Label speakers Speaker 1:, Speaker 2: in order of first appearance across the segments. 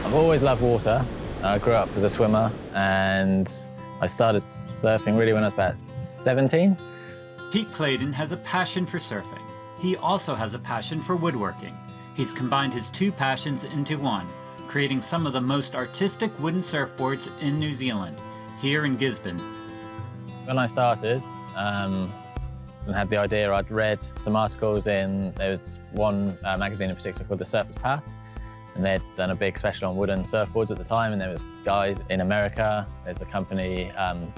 Speaker 1: I've always loved water. I grew up as a swimmer and I started surfing really when I was about 17.
Speaker 2: Pete Clayton has a passion for surfing. He also has a passion for woodworking. He's combined his two passions into one, creating some of the most artistic wooden surfboards in New Zealand, here in Gisborne.
Speaker 1: When I started and had the idea, I'd read some articles there was one magazine in particular called The Surfer's Path, and they'd done a big special on wooden surfboards at the time, and there was guys in America, there's a company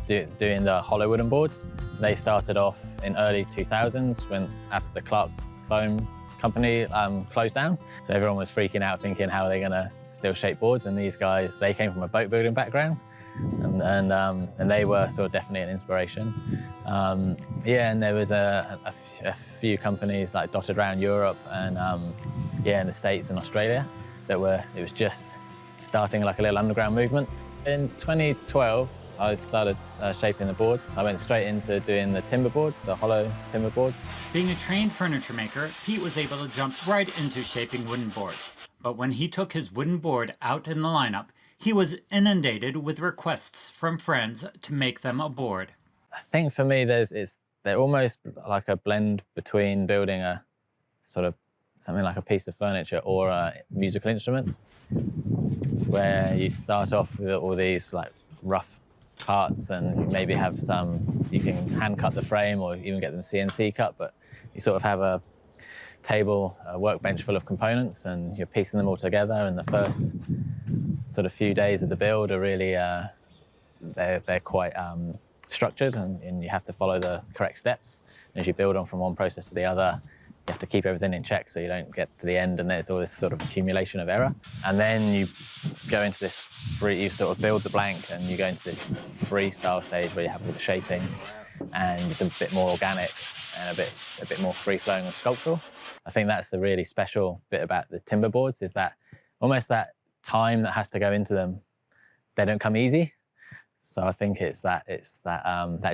Speaker 1: doing the hollow wooden boards. They started off in early 2000s after the Clark foam company closed down. So everyone was freaking out thinking how are they going to still shape boards, and these guys, they came from a boat building background and they were sort of definitely an inspiration. Yeah, and there was a few companies like dotted around Europe and yeah, in the States and Australia it was just starting like a little underground movement. In 2012, I started shaping the boards. I went straight into doing the timber boards, the hollow timber boards.
Speaker 2: Being a trained furniture maker, Pete was able to jump right into shaping wooden boards. But when he took his wooden board out in the lineup, he was inundated with requests from friends to make them a board.
Speaker 1: I think for me, they're almost like a blend between building a sort of something like a piece of furniture or a musical instrument, where you start off with all these like rough parts and you maybe have you can hand cut the frame or even get them CNC cut, but you sort of have a table, a workbench full of components and you're piecing them all together, and the first sort of few days of the build are really, they're quite structured and you have to follow the correct steps. And as you build on from one process to the other, you have to keep everything in check so you don't get to the end and there's all this sort of accumulation of error. And then you go into this you sort of build the blank and you go into this freestyle stage where you have all the shaping and it's a bit more organic and a bit more free-flowing and sculptural. I think that's the really special bit about the timber boards, is that almost that time that has to go into them, they don't come easy. So I think it's that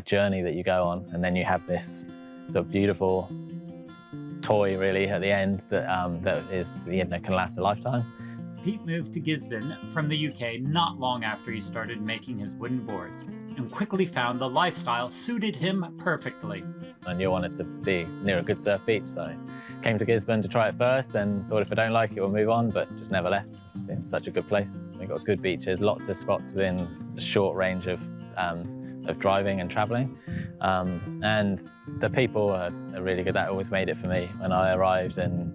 Speaker 1: journey that you go on, and then you have this sort of beautiful toy really at the end that can last a lifetime.
Speaker 2: Pete moved to Gisborne from the UK not long after he started making his wooden boards, and quickly found the lifestyle suited him perfectly.
Speaker 1: I knew I wanted to be near a good surf beach, so I came to Gisborne to try it first and thought if I don't like it, we'll move on, but just never left. It's been such a good place. We've got good beaches, lots of spots within a short range of driving and travelling. And the people are really good. That always made it for me when I arrived and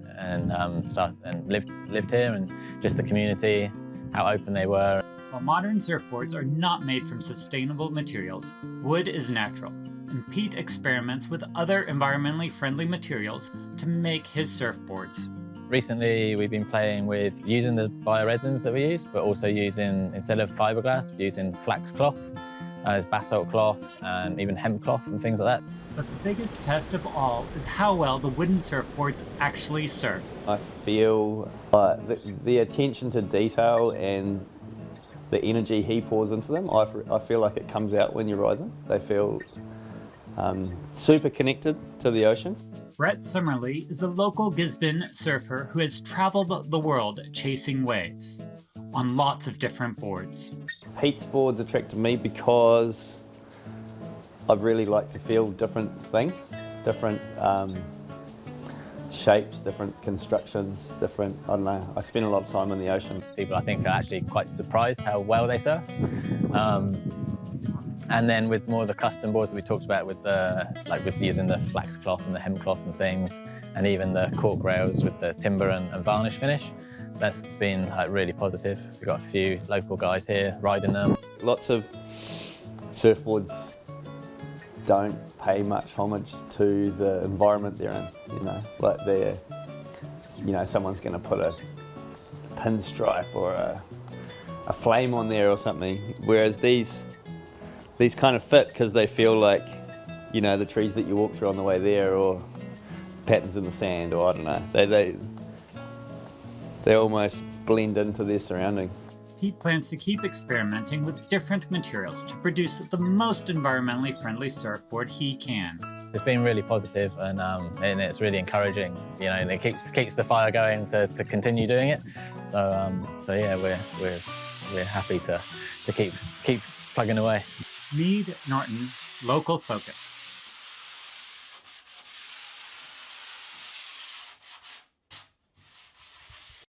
Speaker 1: lived here, and just the community, how open they were.
Speaker 2: While modern surfboards are not made from sustainable materials, wood is natural, and Pete experiments with other environmentally friendly materials to make his surfboards.
Speaker 1: Recently, we've been playing with using the bioresins that we use, but also using, instead of fiberglass, using flax cloth, as basalt cloth and even hemp cloth and things like that.
Speaker 2: But the biggest test of all is how well the wooden surfboards actually surf.
Speaker 3: I feel the attention to detail and the energy he pours into them, I feel like it comes out when you ride them. They feel super connected to the ocean.
Speaker 2: Brett Summerlee is a local Gisborne surfer who has traveled the world chasing waves on lots of different boards.
Speaker 3: Pete's boards attracted me because I really like to feel different things, different shapes, different constructions, I don't know, I spend a lot of time in the ocean.
Speaker 1: People, I think, are actually quite surprised how well they surf. And then with more of the custom boards that we talked about with using the flax cloth and the hemp cloth and things, and even the cork rails with the timber and varnish finish, that's been really positive. We've got a few local guys here riding them. Lots of
Speaker 3: Surfboards don't pay much homage to the environment they're in, like someone's going to put a pinstripe or a flame on there or something, whereas these kind of fit because they feel like, the trees that you walk through on the way there, or patterns in the sand, or I don't know. They almost blend into their surroundings.
Speaker 2: Pete plans to keep experimenting with different materials to produce the most environmentally friendly surfboard he can.
Speaker 1: It's been really positive and it's really encouraging, and it keeps the fire going to continue doing it. So yeah, we're happy to keep plugging away.
Speaker 2: Mead Norton, local focus.